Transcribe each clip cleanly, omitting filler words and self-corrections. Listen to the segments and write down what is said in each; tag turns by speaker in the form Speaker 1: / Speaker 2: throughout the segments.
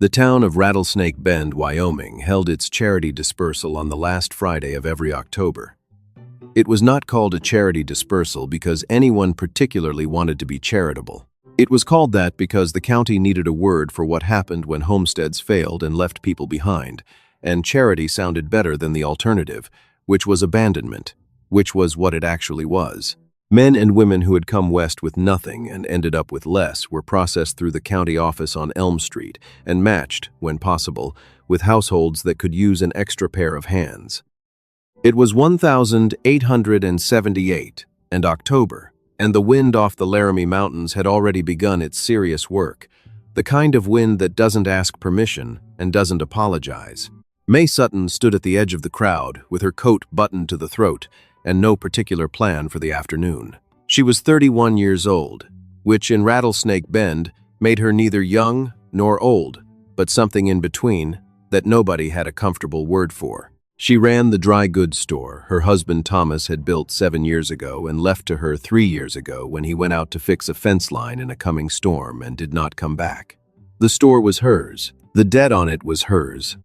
Speaker 1: The town of Rattlesnake Bend, Wyoming, held its charity dispersal on the last Friday of every October. It was not called a charity dispersal because anyone particularly wanted to be charitable. It was called that because the county needed a word for what happened when homesteads failed and left people behind, and charity sounded better than the alternative, which was abandonment, which was what it actually was. Men and women who had come west with nothing and ended up with less were processed through the county office on Elm Street and matched, when possible, with households that could use an extra pair of hands. It was 1878 and October, and the wind off the Laramie Mountains had already begun its serious work, the kind of wind that doesn't ask permission and doesn't apologize. May Sutton stood at the edge of the crowd with her coat buttoned to the throat and no particular plan for the afternoon. She was 31 years old, which in Rattlesnake Bend made her neither young nor old, but something in between that nobody had a comfortable word for. She ran the dry goods store her husband Thomas had built 7 years ago and left to her 3 years ago when he went out to fix a fence line in a coming storm and did not come back. The store was hers. The debt on it was hers.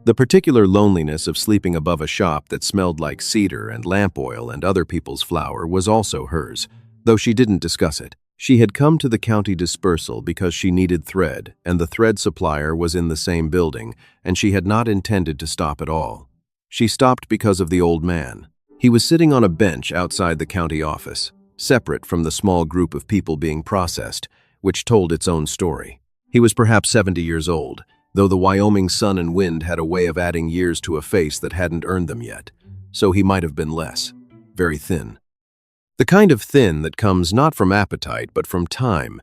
Speaker 1: The particular loneliness of sleeping above a shop that smelled like cedar and lamp oil and other people's flour was also hers, though she didn't discuss it. She had come to the county dispersal because she needed thread, and the thread supplier was in the same building, and she had not intended to stop at all. She stopped because of the old man. He was sitting on a bench outside the county office, separate from the small group of people being processed, which told its own story. He was perhaps 70 years old, though the Wyoming sun and wind had a way of adding years to a face that hadn't earned them yet, so he might have been less, very thin. The kind of thin that comes not from appetite but from time,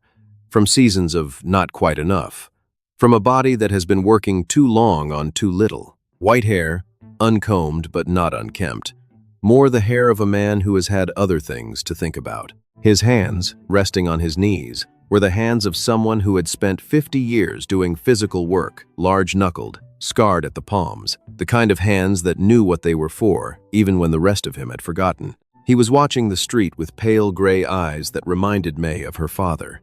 Speaker 1: from seasons of not quite enough, from a body that has been working too long on too little. White hair, uncombed but not unkempt, more the hair of a man who has had other things to think about. His hands, resting on his knees, were the hands of someone who had spent 50 years doing physical work, large-knuckled, scarred at the palms, the kind of hands that knew what they were for, even when the rest of him had forgotten. He was watching the street with pale gray eyes that reminded May of her father.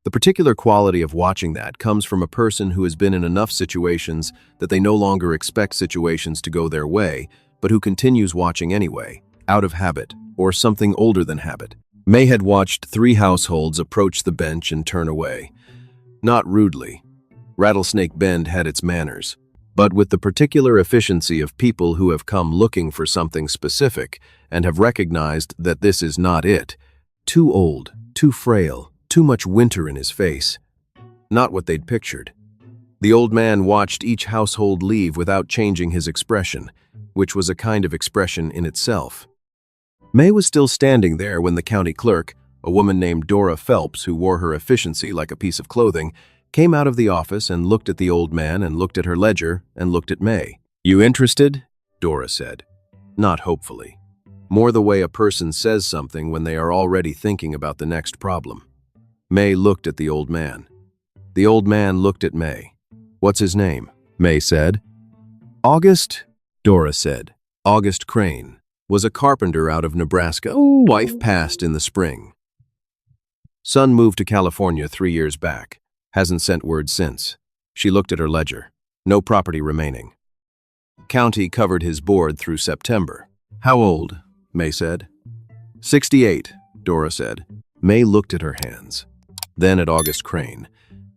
Speaker 1: The particular quality of watching that comes from a person who has been in enough situations that they no longer expect situations to go their way, but who continues watching anyway, out of habit, or something older than habit. May had watched 3 households approach the bench and turn away. Not rudely. Rattlesnake Bend had its manners, but with the particular efficiency of people who have come looking for something specific and have recognized that this is not it. Too old, too frail, too much winter in his face. Not what they'd pictured. The old man watched each household leave without changing his expression, which was a kind of expression in itself. May was still standing there when the county clerk, a woman named Dora Phelps who wore her efficiency like a piece of clothing, came out of the office and looked at the old man and looked at her ledger and looked at May. "You interested?" Dora said. Not hopefully. More the way a person says something when they are already thinking about the next problem. May looked at the old man. The old man looked at May. "What's his name?" May said. "August," Dora said. August Crane was a carpenter out of Nebraska. Wife passed in the spring. Son moved to California 3 years back. Hasn't sent word since. She looked at her ledger. No property remaining. County covered his board through September. "How old?" May said. 68, Dora said. May looked at her hands, then at August Crane,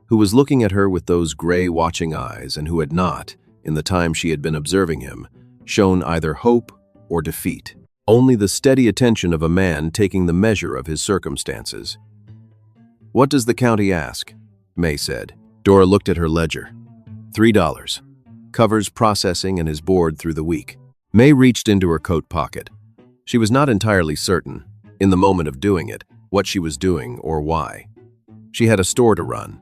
Speaker 1: who was looking at her with those gray watching eyes and who had not, in the time she had been observing him, shown either hope or defeat. Only the steady attention of a man taking the measure of his circumstances. "What does the county ask?" May said. Dora looked at her ledger. $3. Covers processing and his board through the week. May reached into her coat pocket. She was not entirely certain, in the moment of doing it, what she was doing or why. She had a store to run.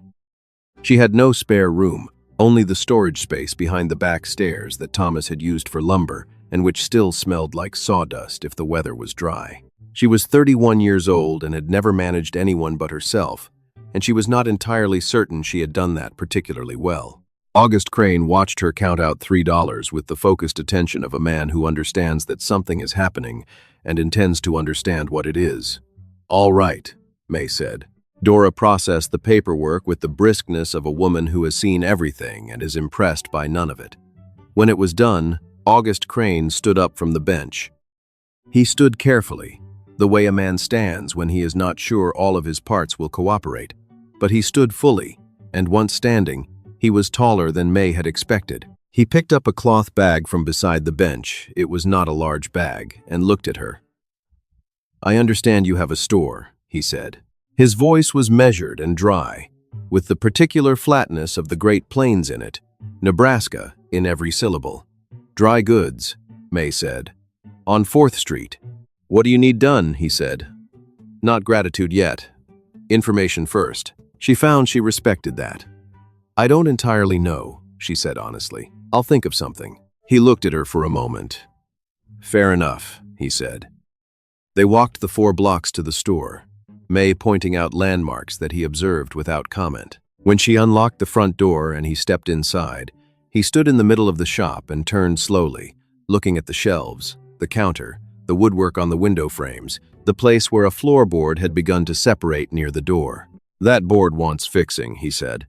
Speaker 1: She had no spare room, only the storage space behind the back stairs that Thomas had used for lumber and which still smelled like sawdust if the weather was dry. She was 31 years old and had never managed anyone but herself, and she was not entirely certain she had done that particularly well. August Crane watched her count out $3 with the focused attention of a man who understands that something is happening and intends to understand what it is. "All right," May said. Dora processed the paperwork with the briskness of a woman who has seen everything and is impressed by none of it. When it was done, August Crane stood up from the bench. He stood carefully, the way a man stands when he is not sure all of his parts will cooperate. But he stood fully, and once standing, he was taller than May had expected. He picked up a cloth bag from beside the bench, it was not a large bag, and looked at her. "I understand you have a store," he said. His voice was measured and dry, with the particular flatness of the Great Plains in it, Nebraska in every syllable. "Dry goods," May said. "On 4th Street. "What do you need done?" he said. "Not gratitude yet. Information first." She found she respected that. "I don't entirely know," she said honestly. "I'll think of something." He looked at her for a moment. "Fair enough," he said. They walked the 4 blocks to the store, May pointing out landmarks that he observed without comment. When she unlocked the front door and he stepped inside, he stood in the middle of the shop and turned slowly, looking at the shelves, the counter, the woodwork on the window frames, the place where a floorboard had begun to separate near the door. "That board wants fixing," he said.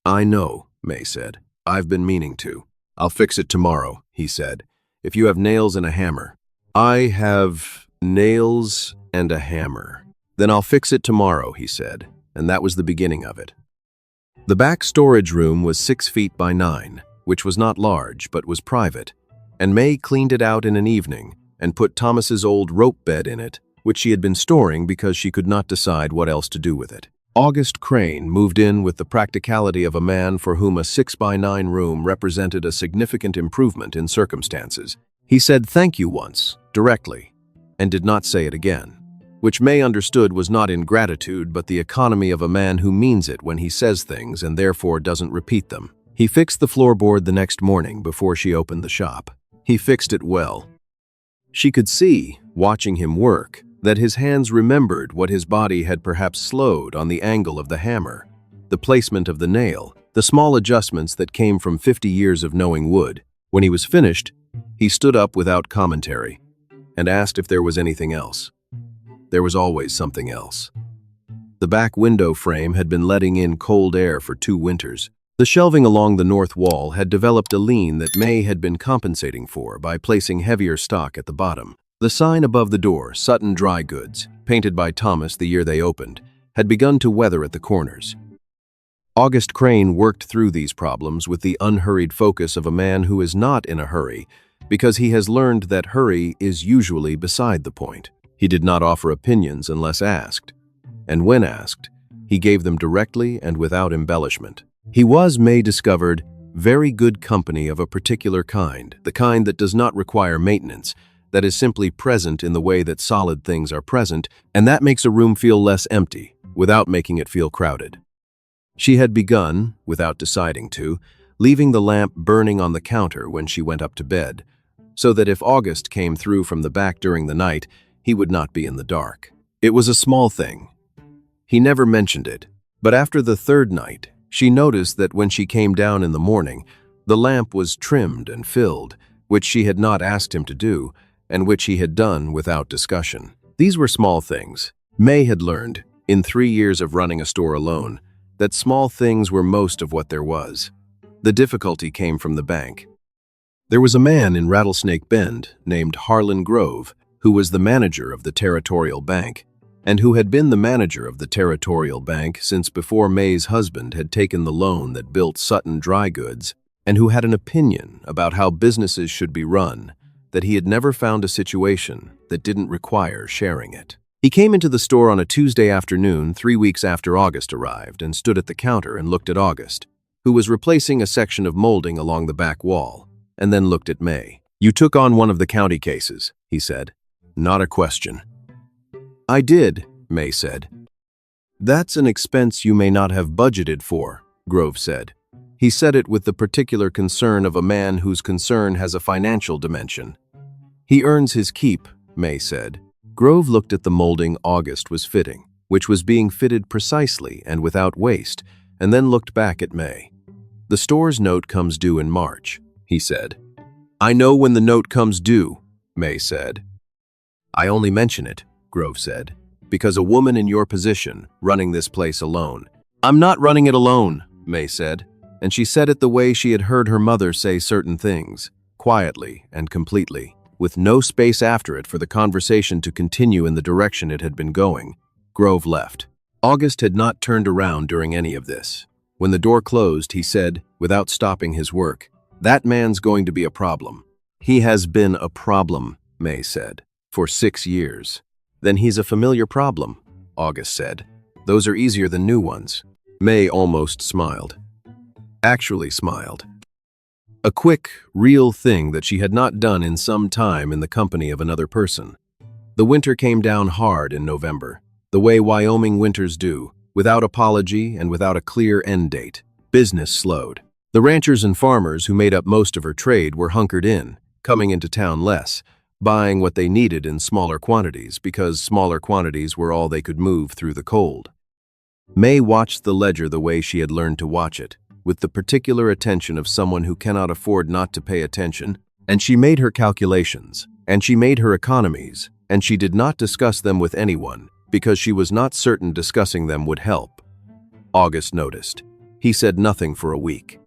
Speaker 1: "I know," May said. "I've been meaning to." "I'll fix it tomorrow," he said. "If you have nails and a hammer." "I have nails and a hammer." "Then I'll fix it tomorrow," he said, and that was the beginning of it. The back storage room was 6 feet by 9, which was not large but was private, and May cleaned it out in an evening and put Thomas's old rope bed in it, which she had been storing because she could not decide what else to do with it. August Crane moved in with the practicality of a man for whom a 6 by 9 room represented a significant improvement in circumstances. He said thank you once, directly, and did not say it again, which May understood was not ingratitude but the economy of a man who means it when he says things and therefore doesn't repeat them. He fixed the floorboard the next morning before she opened the shop. He fixed it well. She could see, watching him work, that his hands remembered what his body had perhaps slowed on the angle of the hammer, the placement of the nail, the small adjustments that came from 50 years of knowing wood. When he was finished, he stood up without commentary and asked if there was anything else. There was always something else. The back window frame had been letting in cold air for 2 winters. The shelving along the north wall had developed a lean that May had been compensating for by placing heavier stock at the bottom. The sign above the door, Sutton Dry Goods, painted by Thomas the year they opened, had begun to weather at the corners. August Crane worked through these problems with the unhurried focus of a man who is not in a hurry, because he has learned that hurry is usually beside the point. He did not offer opinions unless asked, and when asked, he gave them directly and without embellishment. He was, May discovered, very good company of a particular kind, the kind that does not require maintenance, that is simply present in the way that solid things are present, and that makes a room feel less empty, without making it feel crowded. She had begun, without deciding to, leaving the lamp burning on the counter when she went up to bed, so that if August came through from the back during the night, he would not be in the dark. It was a small thing. He never mentioned it, but after the 3rd night, she noticed that when she came down in the morning, the lamp was trimmed and filled, which she had not asked him to do, and which he had done without discussion. These were small things. May had learned, in 3 years of running a store alone, that small things were most of what there was. The difficulty came from the bank. There was a man in Rattlesnake Bend named Harlan Grove, who was the manager of the Territorial Bank, and who had been the manager of the Territorial Bank since before May's husband had taken the loan that built Sutton Dry Goods, and who had an opinion about how businesses should be run, that he had never found a situation that didn't require sharing it. He came into the store on a Tuesday afternoon 3 weeks after August arrived and stood at the counter and looked at August, who was replacing a section of molding along the back wall, and then looked at May. "You took on one of the county cases," he said. "Not a question." "I did," May said. "That's an expense you may not have budgeted for," Grove said. He said it with the particular concern of a man whose concern has a financial dimension. "He earns his keep," May said. Grove looked at the molding August was fitting, which was being fitted precisely and without waste, and then looked back at May. "The store's note comes due in March," he said. "I know when the note comes due," May said. "I only mention it," Grove said. because a woman in your position running this place alone. I'm not running it alone, May said, and she said it the way she had heard her mother say certain things, quietly and completely, with no space after it for the conversation to continue in the direction it had been going. Grove left. August had not turned around during any of this. When the door closed, he said, without stopping his work, "That man's going to be a problem." "He has been a problem," May said, "for 6 years." "Then he's a familiar problem," August said. "Those are easier than new ones." May almost smiled. Actually smiled. A quick, real thing that she had not done in some time in the company of another person. The winter came down hard in November, the way Wyoming winters do, without apology and without a clear end date. Business slowed. The ranchers and farmers who made up most of her trade were hunkered in, coming into town less, buying what they needed in smaller quantities because smaller quantities were all they could move through the cold. May watched the ledger the way she had learned to watch it, with the particular attention of someone who cannot afford not to pay attention, and she made her calculations, and she made her economies, and she did not discuss them with anyone because she was not certain discussing them would help. August noticed. He said nothing for a week.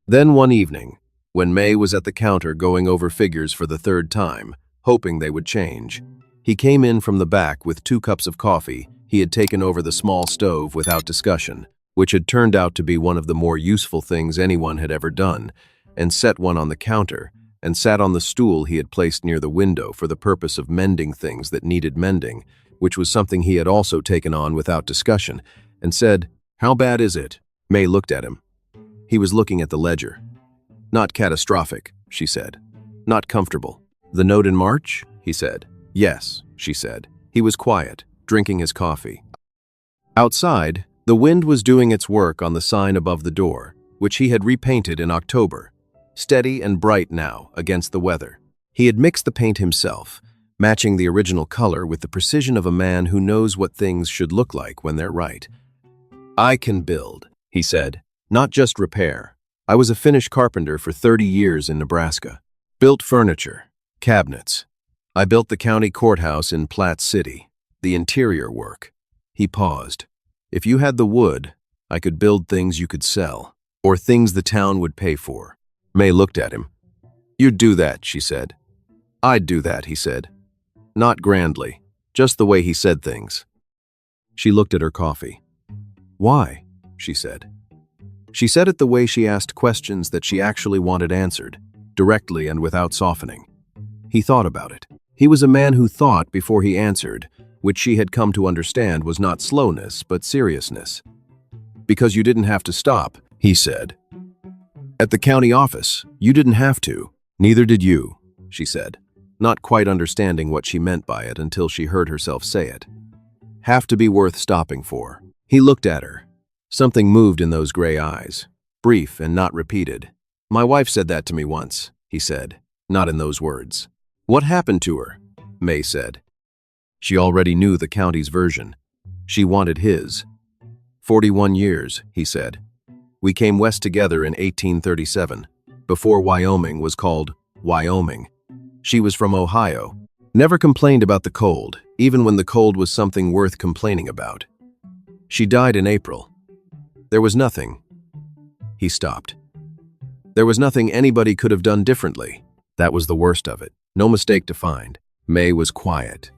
Speaker 1: Then one evening, when May was at the counter going over figures for the 3rd time, hoping they would change, he came in from the back with 2 cups of coffee he had taken over the small stove without discussion, which had turned out to be one of the more useful things anyone had ever done, and set one on the counter, and sat on the stool he had placed near the window for the purpose of mending things that needed mending, which was something he had also taken on without discussion, and said, "How bad is it?" May looked at him. He was looking at the ledger. "Not catastrophic," she said. "Not comfortable." "The note in March?" he said. "Yes," she said. He was quiet, drinking his coffee. Outside, the wind was doing its work on the sign above the door, which he had repainted in October, steady and bright now against the weather. He had mixed the paint himself, matching the original color with the precision of a man who knows what things should look like when they're right. "I can build," he said, "not just repair. I was a finished carpenter for 30 years in Nebraska. Built furniture, cabinets. I built the county courthouse in Platte City, the interior work." He paused. "If you had the wood, I could build things you could sell, or things the town would pay for." May looked at him. "You'd do that," she said. "I'd do that," he said. Not grandly, just the way he said things. She looked at her coffee. "Why?" she said. She said it the way she asked questions that she actually wanted answered, directly and without softening. He thought about it. He was a man who thought before he answered, which she had come to understand was not slowness, but seriousness. "Because you didn't have to stop," he said. "At the county office, you didn't have to. Neither did you," she said, not quite understanding what she meant by it until she heard herself say it. "Have to be worth stopping for." He looked at her. Something moved in those gray eyes, brief and not repeated. "My wife said that to me once," he said, not in those words. "What happened to her?" May said. She already knew the county's version. She wanted his. 41 years, he said. "We came west together in 1837, before Wyoming was called Wyoming. She was from Ohio. Never complained about the cold, even when the cold was something worth complaining about. She died in April. There was nothing." He stopped. "There was nothing anybody could have done differently. That was the worst of it. No mistake to find." May was quiet.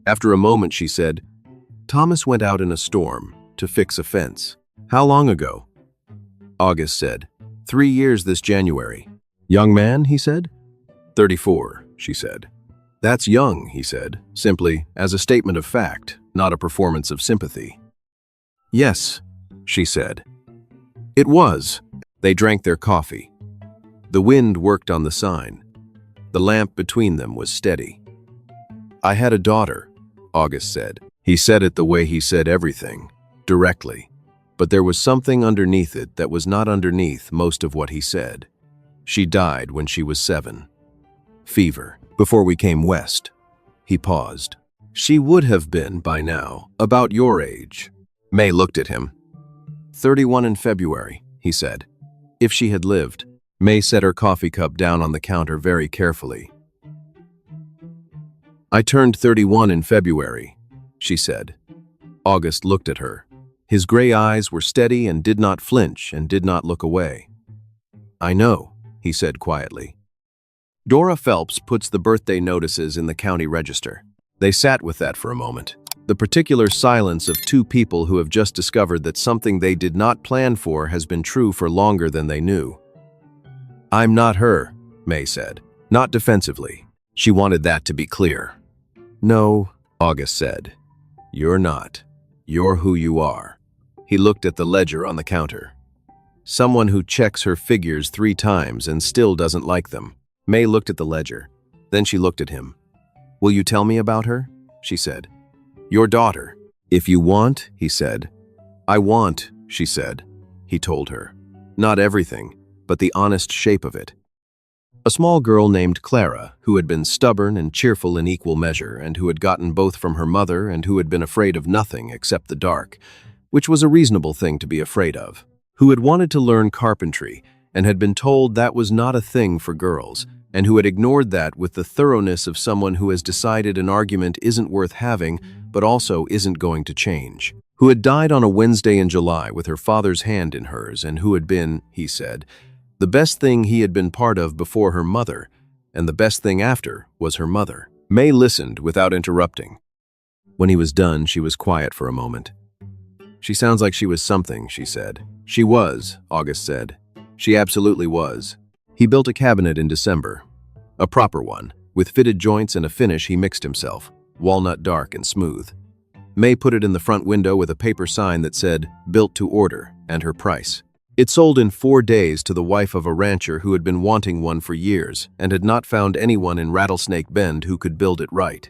Speaker 1: After a moment, she said, "Thomas went out in a storm to fix a fence." "How long ago?" August said, 3 years this January." "Young man," he said. 34, she said. "That's young," he said, simply as a statement of fact, not a performance of sympathy. "Yes," she said. It was. They drank their coffee. The wind worked on the sign. The lamp between them was steady. "I had a daughter," August said. He said it the way he said everything, directly. But there was something underneath it that was not underneath most of what he said. "She died when she was 7. Fever, before we came west." He paused. "She would have been, by now, about your age." May looked at him. 31 in February, he said. "If she had lived." May set her coffee cup down on the counter very carefully. "I turned 31 in February. she said. August looked at her. His gray eyes were steady and did not flinch and did not look away. "I know," he said quietly. Dora Phelps puts the birthday notices in the county register. They sat with that for a moment. The particular silence of two people who have just discovered that something they did not plan for has been true for longer than they knew. "I'm not her," May said, not defensively. She wanted that to be clear. "No," August said. "You're not. You're who you are." He looked at the ledger on the counter. "Someone who checks her figures 3 times and still doesn't like them." May looked at the ledger. Then she looked at him. "Will you tell me about her?" she said. "Your daughter." "If you want," he said. "I want," she said. He told her. Not everything, but the honest shape of it. A small girl named Clara, who had been stubborn and cheerful in equal measure, and who had gotten both from her mother and who had been afraid of nothing except the dark, which was a reasonable thing to be afraid of, who had wanted to learn carpentry and had been told that was not a thing for girls, and who had ignored that with the thoroughness of someone who has decided an argument isn't worth having, but also isn't going to change, who had died on a Wednesday in July with her father's hand in hers, and who had been, he said, the best thing he had been part of before her mother, and the best thing after was her mother. May listened without interrupting. When he was done, she was quiet for a moment. "She sounds like she was something," she said. "She was," August said. "She absolutely was." He built a cabinet in December. A proper one, with fitted joints and a finish he mixed himself, walnut dark and smooth. May put it in the front window with a paper sign that said, "Built to order," and her price. It sold in 4 days to the wife of a rancher who had been wanting one for years and had not found anyone in Rattlesnake Bend who could build it right.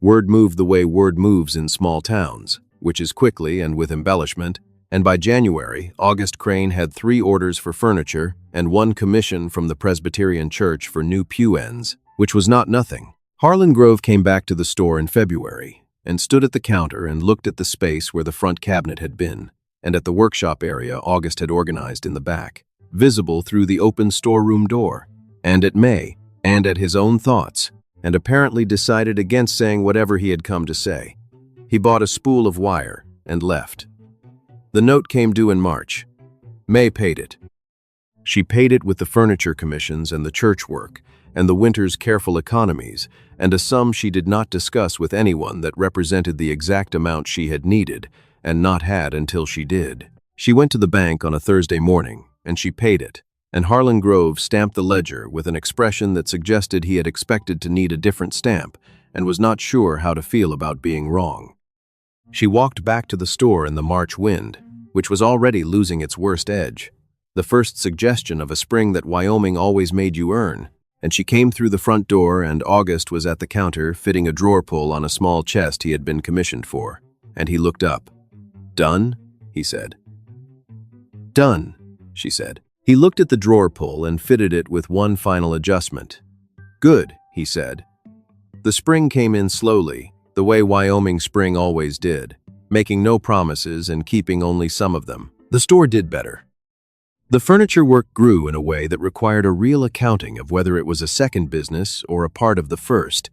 Speaker 1: Word moved the way word moves in small towns, which is quickly and with embellishment, and by January, August Crane had 3 orders for furniture and 1 commission from the Presbyterian Church for new pew ends, which was not nothing. Harlan Grove came back to the store in February and stood at the counter and looked at the space where the front cabinet had been, and at the workshop area August had organized in the back, visible through the open storeroom door, and at May, and at his own thoughts, and apparently decided against saying whatever he had come to say. He bought a spool of wire and left. The note came due in March. May paid it. She paid it with the furniture commissions and the church work, and the winter's careful economies, and a sum she did not discuss with anyone that represented the exact amount she had needed, and not had until she did. She went to the bank on a Thursday morning, and she paid it, and Harlan Grove stamped the ledger with an expression that suggested he had expected to need a different stamp and was not sure how to feel about being wrong. She walked back to the store in the March wind, which was already losing its worst edge, the first suggestion of a spring that Wyoming always made you earn, and she came through the front door and August was at the counter fitting a drawer pull on a small chest he had been commissioned for, and he looked up. "Done?" he said. "Done," she said. He looked at the drawer pull and fitted it with one final adjustment. "Good," he said. The spring came in slowly, the way Wyoming spring always did, making no promises and keeping only some of them. The store did better. The furniture work grew in a way that required a real accounting of whether it was a second business or a part of the first,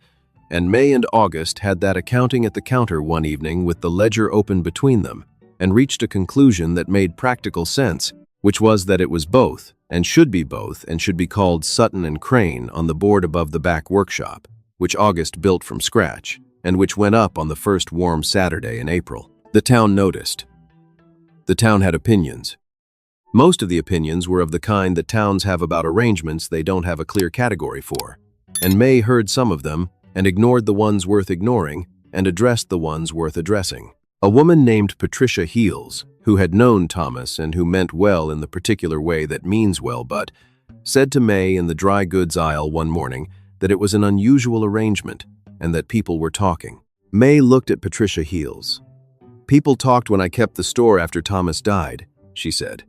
Speaker 1: and May and August had that accounting at the counter one evening with the ledger open between them, and reached a conclusion that made practical sense, which was that it was both, and should be called Sutton and Crane on the board above the back workshop, which August built from scratch, and which went up on the first warm Saturday in April. The town noticed. The town had opinions. Most of the opinions were of the kind that towns have about arrangements they don't have a clear category for, and May heard some of them and ignored the ones worth ignoring and addressed the ones worth addressing. A woman named Patricia Heels, who had known Thomas and who meant well in the particular way that means well but, said to May in the dry goods aisle one morning that it was an unusual arrangement and that people were talking. May looked at Patricia Heels. "People talked when I kept the store after Thomas died," she said.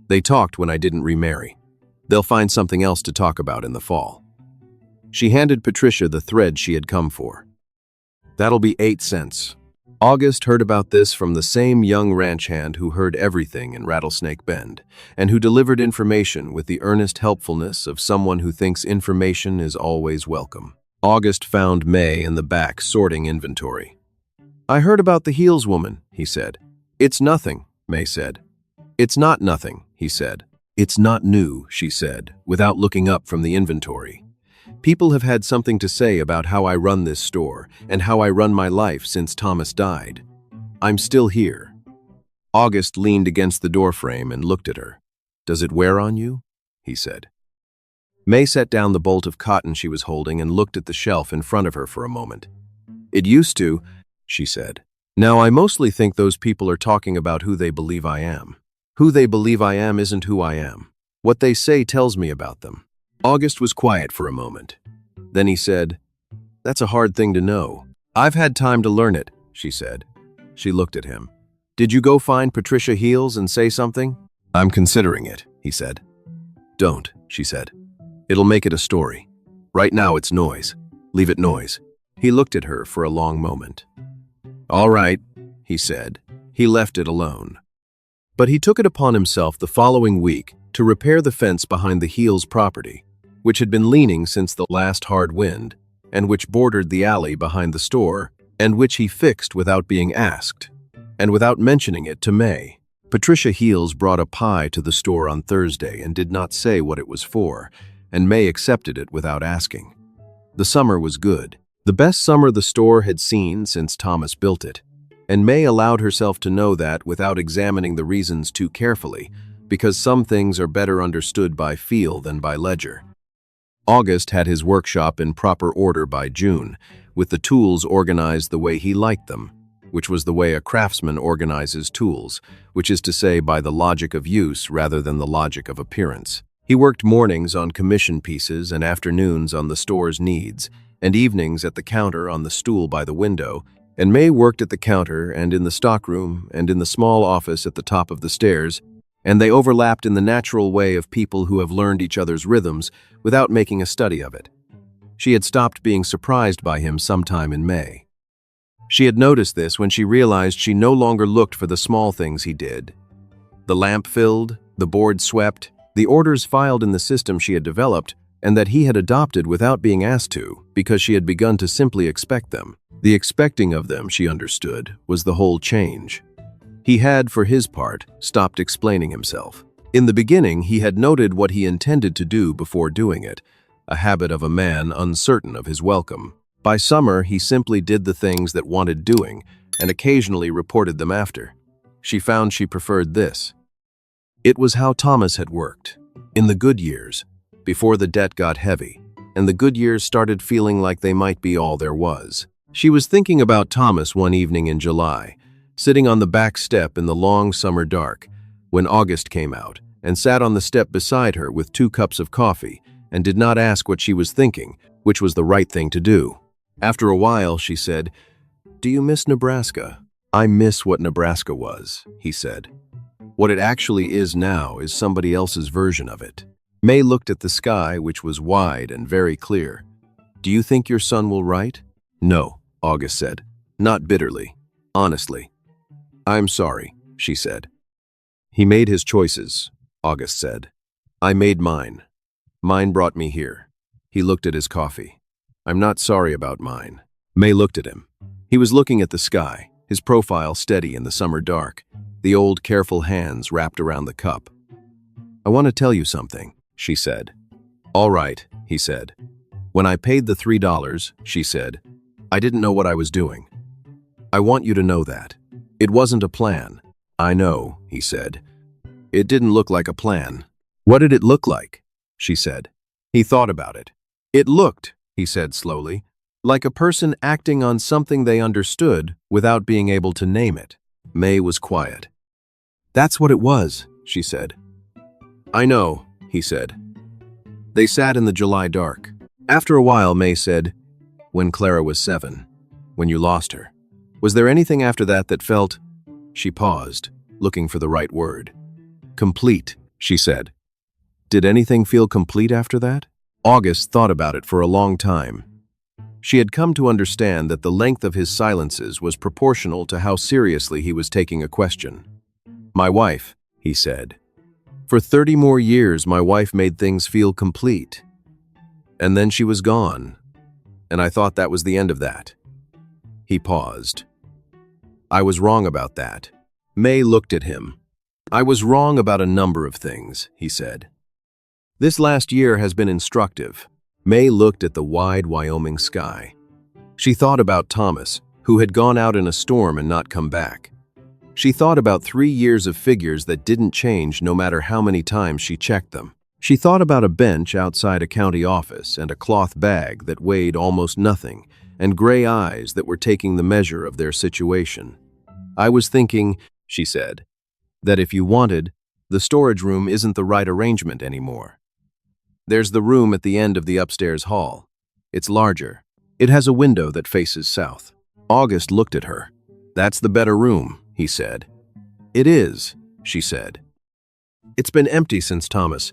Speaker 1: "They talked when I didn't remarry. They'll find something else to talk about in the fall." She handed Patricia the thread she had come for. "That'll be 8 cents. August heard about this from the same young ranch hand who heard everything in Rattlesnake Bend, and who delivered information with the earnest helpfulness of someone who thinks information is always welcome. August found May in the back sorting inventory. I heard about the heels woman, he said. It's nothing, May said. It's not nothing, he said. It's not new, she said, without looking up from the inventory. People have had something to say about how I run this store and how I run my life since Thomas died. I'm still here. August leaned against the doorframe and looked at her. Does it wear on you? He said. May set down the bolt of cotton she was holding and looked at the shelf in front of her for a moment. It used to, she said. Now I mostly think those people are talking about who they believe I am. Who they believe I am isn't who I am. What they say tells me about them. August was quiet for a moment. Then he said, That's a hard thing to know. I've had time to learn it, she said. She looked at him. Did you go find Patricia Heels and say something? I'm considering it, he said. Don't, she said. It'll make it a story. Right now it's noise. Leave it noise. He looked at her for a long moment. All right, he said. He left it alone. But he took it upon himself the following week to repair the fence behind the Heels property, which had been leaning since the last hard wind, and which bordered the alley behind the store, and which he fixed without being asked, and without mentioning it to May. Patricia Heels brought a pie to the store on Thursday and did not say what it was for, and May accepted it without asking. The summer was good, the best summer the store had seen since Thomas built it, and May allowed herself to know that without examining the reasons too carefully, because some things are better understood by feel than by ledger. August had his workshop in proper order by June, with the tools organized the way he liked them, which was the way a craftsman organizes tools, which is to say by the logic of use rather than the logic of appearance. He worked mornings on commission pieces and afternoons on the store's needs, and evenings at the counter on the stool by the window, and May worked at the counter and in the stockroom and in the small office at the top of the stairs, and they overlapped in the natural way of people who have learned each other's rhythms without making a study of it. She had stopped being surprised by him sometime in May. She had noticed this when she realized she no longer looked for the small things he did. The lamp filled, the board swept, the orders filed in the system she had developed, and that he had adopted without being asked to, because she had begun to simply expect them. The expecting of them, she understood, was the whole change. He had, for his part, stopped explaining himself. In the beginning, he had noted what he intended to do before doing it, a habit of a man uncertain of his welcome. By summer, he simply did the things that wanted doing, and occasionally reported them after. She found she preferred this. It was how Thomas had worked, in the good years, before the debt got heavy, and the good years started feeling like they might be all there was. She was thinking about Thomas one evening in July, sitting on the back step in the long summer dark, when August came out and sat on the step beside her with 2 cups of coffee and did not ask what she was thinking, which was the right thing to do. After a while, she said, "Do you miss Nebraska?" "I miss what Nebraska was," he said. "What it actually is now is somebody else's version of it." May looked at the sky, which was wide and very clear. "Do you think your son will write?" "No," August said, not bitterly, honestly. "I'm sorry," she said. "He made his choices," August said. "I made mine. Mine brought me here." He looked at his coffee. "I'm not sorry about mine." May looked at him. He was looking at the sky, his profile steady in the summer dark, the old careful hands wrapped around the cup. "I want to tell you something," she said. "All right," he said. "When I paid the $3, she said, I didn't know what I was doing. I want you to know that. It wasn't a plan." "I know," he said. "It didn't look like a plan." "What did it look like?" she said. He thought about it. "It looked," he said slowly, "like a person acting on something they understood without being able to name it." May was quiet. "That's what it was," she said. "I know," he said. They sat in the July dark. After a while, May said, "When Clara was 7, when you lost her, was there anything after that that felt—" She paused, looking for the right word. "Complete," she said. "Did anything feel complete after that?" August thought about it for a long time. She had come to understand that the length of his silences was proportional to how seriously he was taking a question. "My wife," he said. "For 30 more years, my wife made things feel complete. And then she was gone, and I thought that was the end of that." He paused. I was wrong about that. May looked at him. I was wrong about a number of things, he said. This last year has been instructive. May looked at the wide Wyoming sky. She thought about Thomas, who had gone out in a storm and not come back. She thought about 3 years of figures that didn't change no matter how many times she checked them. She thought about a bench outside a county office and a cloth bag that weighed almost nothing, and gray eyes that were taking the measure of their situation. I was thinking, she said, that if you wanted, the storage room isn't the right arrangement anymore. There's the room at the end of the upstairs hall. It's larger. It has a window that faces south. August looked at her. That's the better room, he said. It is, she said. It's been empty since Thomas.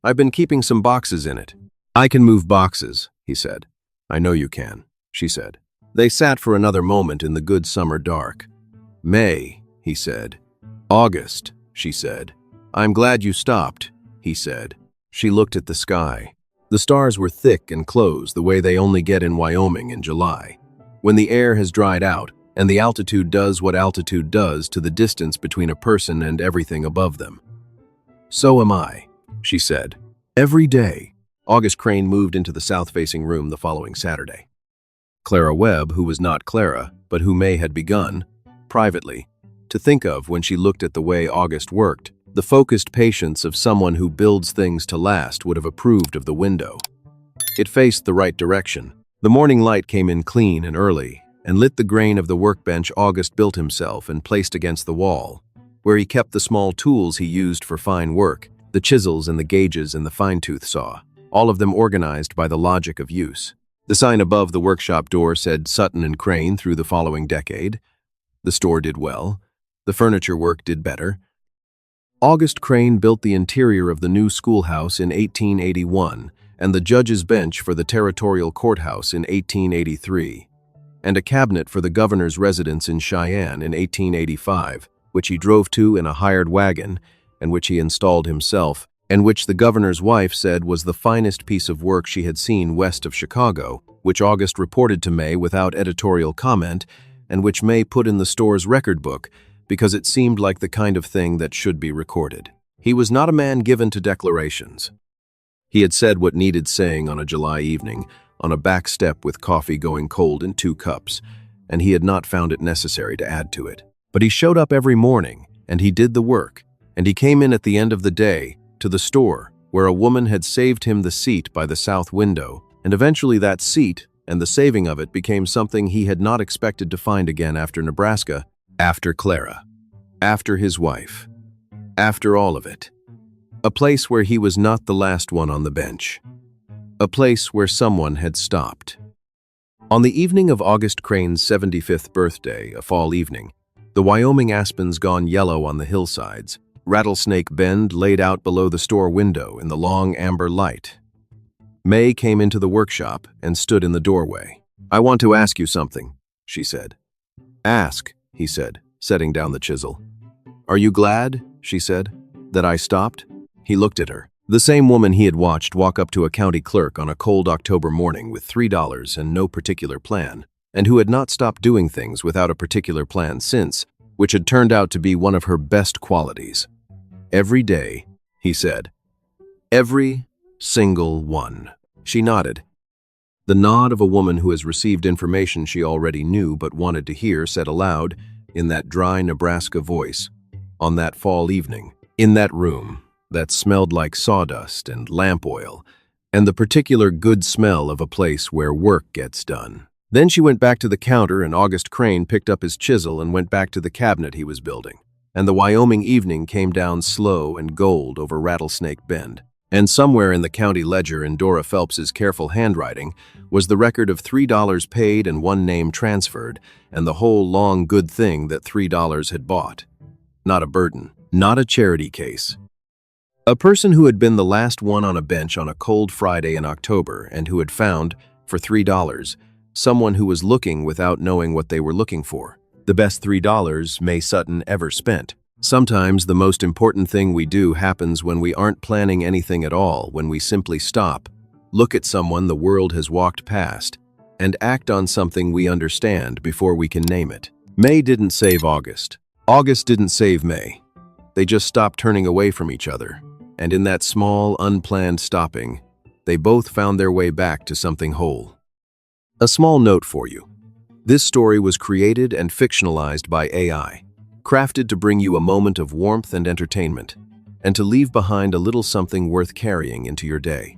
Speaker 1: I've been keeping some boxes in it. I can move boxes, he said. I know you can, she said. They sat for another moment in the good summer dark. May, he said. August, she said. I'm glad you stopped, he said. She looked at the sky. The stars were thick and close the way they only get in Wyoming in July, when the air has dried out and the altitude does what altitude does to the distance between a person and everything above them. So am I, she said. Every day. August Crane moved into the south-facing room the following Saturday. Clara Webb, who was not Clara, but who May had begun, privately, to think of when she looked at the way August worked, the focused patience of someone who builds things to last would have approved of the window. It faced the right direction. The morning light came in clean and early, and lit the grain of the workbench August built himself and placed against the wall, where he kept the small tools he used for fine work, the chisels and the gauges and the fine-tooth saw, all of them organized by the logic of use. The sign above the workshop door said Sutton and Crane through the following decade. The store did well. The furniture work did better. August Crane built the interior of the new schoolhouse in 1881 and the judge's bench for the territorial courthouse in 1883, and a cabinet for the governor's residence in Cheyenne in 1885, which he drove to in a hired wagon and which he installed himself, and which the governor's wife said was the finest piece of work she had seen west of Chicago, which August reported to May without editorial comment, and which May put in the store's record book because it seemed like the kind of thing that should be recorded. He was not a man given to declarations. He had said what needed saying on a July evening, on a back step with coffee going cold in 2 cups, and he had not found it necessary to add to it. But he showed up every morning, and he did the work, and he came in at the end of the day to the store where a woman had saved him the seat by the south window, and eventually that seat and the saving of it became something he had not expected to find again after Nebraska, after Clara, after his wife, after all of it. A place where he was not the last one on the bench. A place where someone had stopped. On the evening of August Crane's 75th birthday, a fall evening, the Wyoming aspens gone yellow on the hillsides, Rattlesnake Bend laid out below the store window in the long amber light. May came into the workshop and stood in the doorway. I want to ask you something, she said. Ask, he said, setting down the chisel. Are you glad, she said, that I stopped? He looked at her. The same woman he had watched walk up to a county clerk on a cold October morning with $3 and no particular plan, and who had not stopped doing things without a particular plan since, which had turned out to be one of her best qualities. Every day, he said. Every single one. She nodded. The nod of a woman who has received information she already knew but wanted to hear said aloud, in that dry Nebraska voice, on that fall evening, in that room that smelled like sawdust and lamp oil, and the particular good smell of a place where work gets done. Then she went back to the counter and August Crane picked up his chisel and went back to the cabinet he was building. And the Wyoming evening came down slow and gold over Rattlesnake Bend. And somewhere in the county ledger in Dora Phelps's careful handwriting was the record of $3 paid and 1 name transferred, and the whole long good thing that $3 had bought. Not a burden, not a charity case. A person who had been the last one on a bench on a cold Friday in October and who had found, for $3, someone who was looking without knowing what they were looking for. The best $3 May Sutton ever spent. Sometimes the most important thing we do happens when we aren't planning anything at all, when we simply stop, look at someone the world has walked past, and act on something we understand before we can name it. May didn't save August. August didn't save May. They just stopped turning away from each other. And in that small, unplanned stopping, they both found their way back to something whole. A small note for you. This story was created and fictionalized by AI, crafted to bring you a moment of warmth and entertainment, and to leave behind a little something worth carrying into your day.